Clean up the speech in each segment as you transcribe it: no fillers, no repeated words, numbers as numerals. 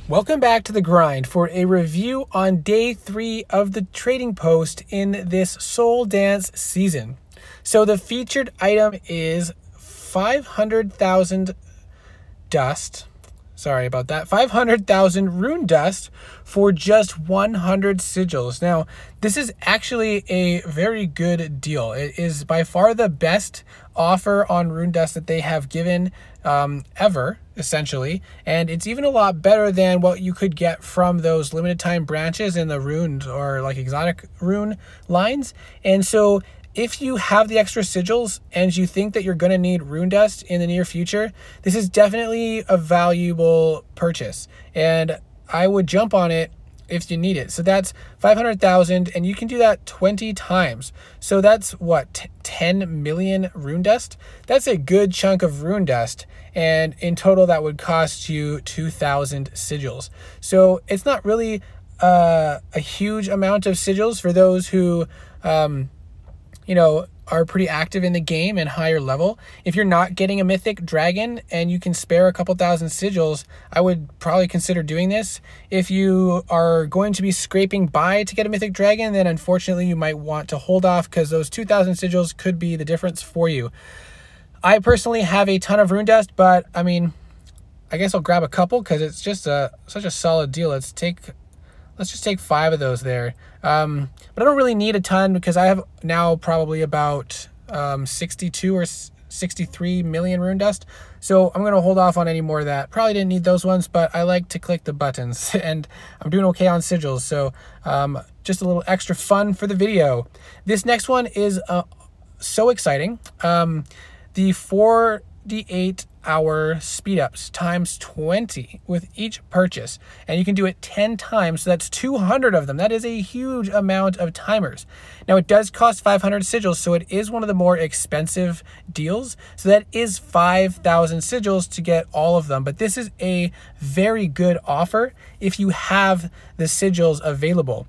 Welcome back to the grind for a review on day 3 of the trading post in this SoulDance season. So the featured item is 500,000 dust. Sorry about that. 500,000 rune dust for just 100 sigils. Now, this is actually a very good deal. It is by far the best offer on rune dust that they have given ever, essentially. And it's even a lot better than what you could get from those limited time branches in the runes or like exotic rune lines. And so if you have the extra sigils and you think that you're going to need rune dust in the near future, this is definitely a valuable purchase. And I would jump on it if you need it. So that's 500,000 and you can do that 20 times. So that's what, 10 million rune dust? That's a good chunk of rune dust. And in total, that would cost you 2,000 sigils. So it's not really a huge amount of sigils for those who, are pretty active in the game and higher level. If you're not getting a mythic dragon and you can spare a couple thousand sigils, I would probably consider doing this. If you are going to be scraping by to get a mythic dragon, then unfortunately you might want to hold off because those 2,000 sigils could be the difference for you. I personally have a ton of rune dust, but I mean, I guess I'll grab a couple because it's just such a solid deal. Let's just take 5 of those there. But I don't really need a ton because I have now probably about 62 or 63 million rune dust. So I'm going to hold off on any more of that. Probably didn't need those ones, but I like to click the buttons and I'm doing okay on sigils. So just a little extra fun for the video. This next one is so exciting. The 48-hour speed ups times 20 with each purchase, and you can do it 10 times, so that's 200 of them. That is a huge amount of timers. Now it does cost 500 sigils, so it is one of the more expensive deals, so that is 5,000 sigils to get all of them. But this is a very good offer if you have the sigils available.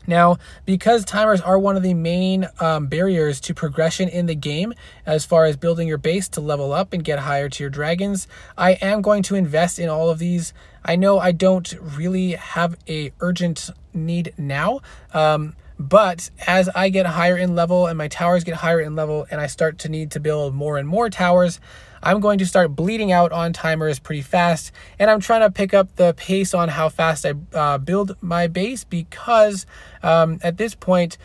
Now, because timers are one of the main barriers to progression in the game, as far as building your base to level up and get higher tier dragons, I am going to invest in all of these. I know I don't really have a urgent need now, but as I get higher in level and my towers get higher in level and I start to need to build more and more towers, I'm going to start bleeding out on timers pretty fast, and I'm trying to pick up the pace on how fast I build my base because at this point,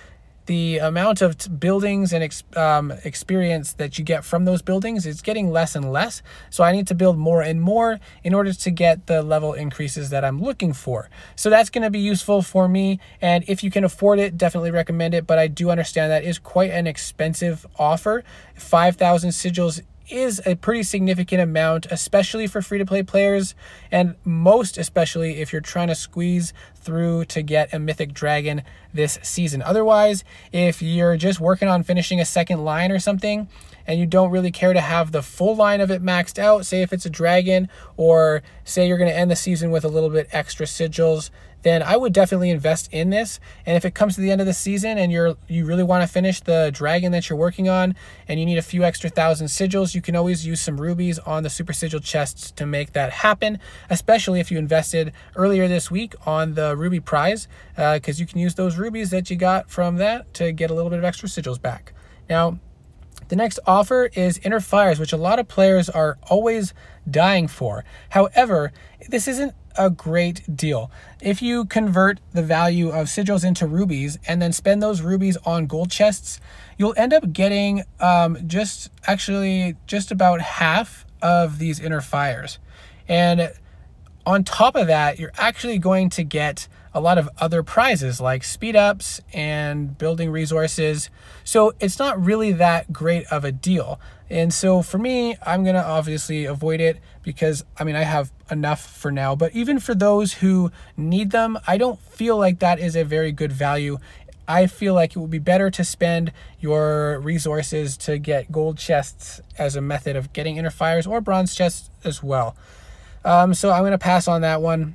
the amount of buildings and experience that you get from those buildings is getting less and less. So I need to build more and more in order to get the level increases that I'm looking for. So that's going to be useful for me. And if you can afford it, definitely recommend it. But I do understand that is quite an expensive offer. 5,000 sigils is a pretty significant amount, especially for free-to-play players, and most especially if you're trying to squeeze through to get a mythic dragon this season. Otherwise, if you're just working on finishing a second line or something and you don't really care to have the full line of it maxed out, say if it's a dragon, or say you're going to end the season with a little bit extra sigils, then I would definitely invest in this. And if it comes to the end of the season and you really want to finish the dragon that you're working on and you need a few extra thousand sigils, you can always use some rubies on the super sigil chests to make that happen, especially if you invested earlier this week on the ruby prize, because you can use those rubies that you got from that to get a little bit of extra sigils back. Now, the next offer is Inner Fires, which a lot of players are always dying for. However, this isn't a great deal. If you convert the value of sigils into rubies and then spend those rubies on gold chests, you'll end up getting just about half of these Inner Fires. And on top of that, you're actually going to get a lot of other prizes like speed ups and building resources. So it's not really that great of a deal. And so for me, I'm going to obviously avoid it because I mean, I have enough for now, but even for those who need them, I don't feel like that is a very good value. I feel like it would be better to spend your resources to get gold chests as a method of getting Inner Fires, or bronze chests as well. So I'm going to pass on that one.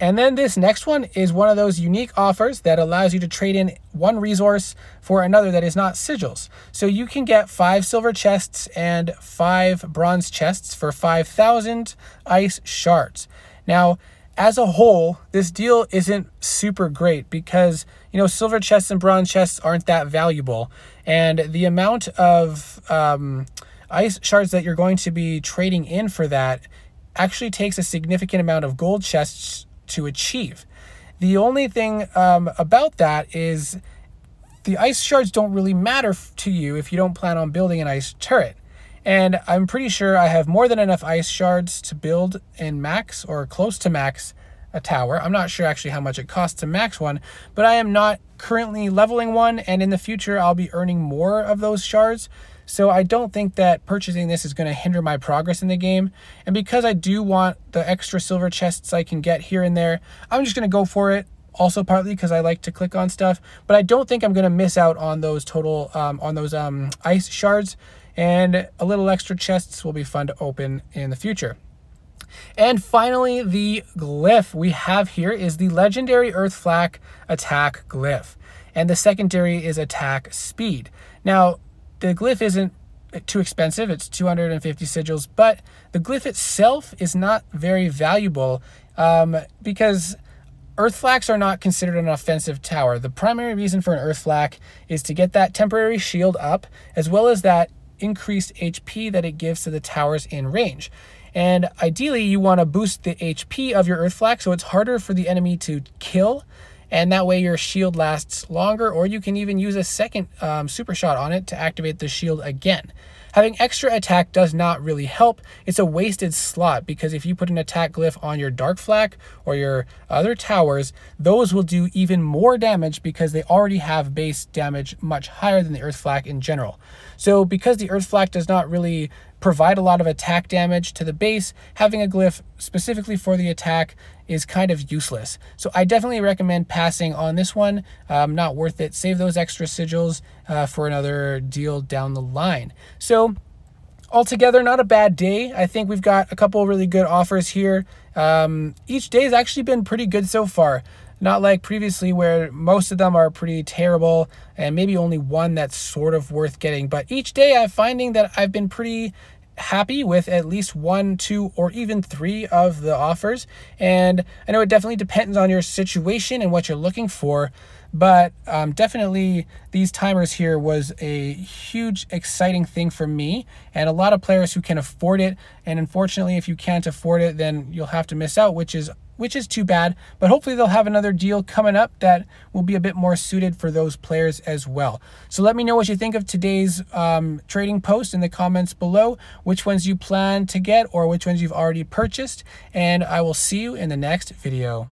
And then this next one is one of those unique offers that allows you to trade in one resource for another that is not sigils. So you can get 5 silver chests and 5 bronze chests for 5,000 ice shards. Now, as a whole, this deal isn't super great because, you know, silver chests and bronze chests aren't that valuable. And the amount of ice shards that you're going to be trading in for that actually takes a significant amount of gold chests to achieve. The only thing about that is the ice shards don't really matter to you if you don't plan on building an ice turret. And I'm pretty sure I have more than enough ice shards to build in max or close to max a tower. I'm not sure actually how much it costs to max one, but I am not currently leveling one, and in the future I'll be earning more of those shards. So I don't think that purchasing this is going to hinder my progress in the game. And because I do want the extra silver chests I can get here and there, I'm just going to go for it. Also partly because I like to click on stuff, but I don't think I'm going to miss out on those total ice shards, and a little extra chests will be fun to open in the future. And finally, the glyph we have here is the legendary Earth Flak attack glyph, and the secondary is attack speed. Now, the glyph isn't too expensive, it's 250 sigils, but the glyph itself is not very valuable because Earth Flaks are not considered an offensive tower. The primary reason for an Earth Flak is to get that temporary shield up, as well as that increased HP that it gives to the towers in range. And ideally, you want to boost the HP of your Earth Flak so it's harder for the enemy to kill, and that way your shield lasts longer, or you can even use a second super shot on it to activate the shield again. Having extra attack does not really help. It's a wasted slot, because if you put an attack glyph on your Dark Flak or your other towers, those will do even more damage because they already have base damage much higher than the Earth Flak in general. So because the Earth Flak does not really provide a lot of attack damage to the base, having a glyph specifically for the attack is kind of useless. So I definitely recommend passing on this one. Not worth it. Save those extra sigils for another deal down the line. So altogether, not a bad day. I think we've got a couple really good offers here. Each day has actually been pretty good so far. Not like previously where most of them are pretty terrible and maybe only one that's sort of worth getting. But each day I'm finding that I've been pretty happy with at least 1, 2, or even 3 of the offers. And I know it definitely depends on your situation and what you're looking for, but definitely these timers here was a huge exciting thing for me and a lot of players who can afford it. And unfortunately, if you can't afford it, then you'll have to miss out, which is too bad, but hopefully they'll have another deal coming up that will be a bit more suited for those players as well. So let me know what you think of today's trading post in the comments below, which ones you plan to get or which ones you've already purchased, and I will see you in the next video.